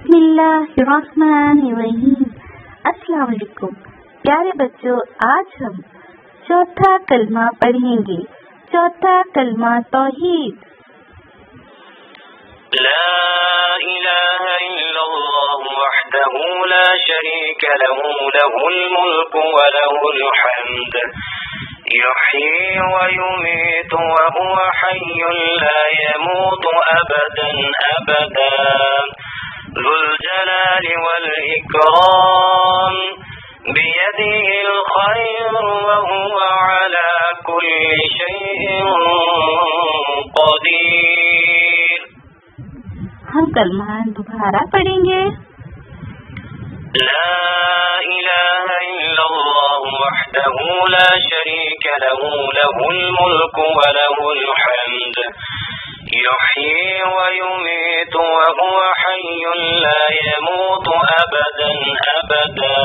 بسم اللہ الرحمن الرحیم۔ السلام علیکم پیارے بچوں، آج ہم چوتھا کلمہ پڑھیں گے۔ چوتھا کلمہ توحید۔ لا الہ الا اللہ وحدہ لا شریک له له الملک وله الحمد يحيي ويميت وهو حي لا يموت أبدا أبدا ذو الجلال والإكرام بيده الخير وهو على كل شيء قدير۔ ہم کلمہ دوبارہ پڑھیں گے۔ لا الہ الا اللہ وحدہ لا شریک له له الملک وله الحمد يحيي ويميت وهو حي لا يموت أبدا أبدا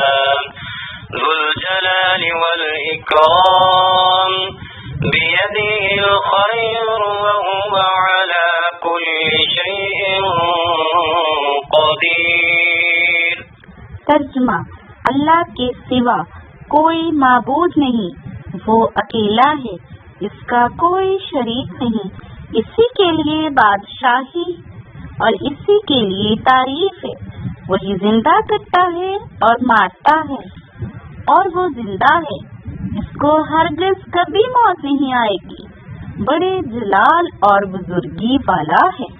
ذو الجلال والإكرام بيده الخير وهو على كل شيء قدير۔ ترجمہ: اللہ کے سوا کوئی معبود نہیں، وہ اکیلا ہے، اس کا کوئی شریک نہیں، اسی کے لیے بادشاہی اور اسی کے لیے تعریف ہے۔ وہی زندہ کرتا ہے اور مارتا ہے، اور وہ زندہ ہے، اس کو ہرگز کبھی موت نہیں آئے گی، بڑے جلال اور بزرگی والا ہے۔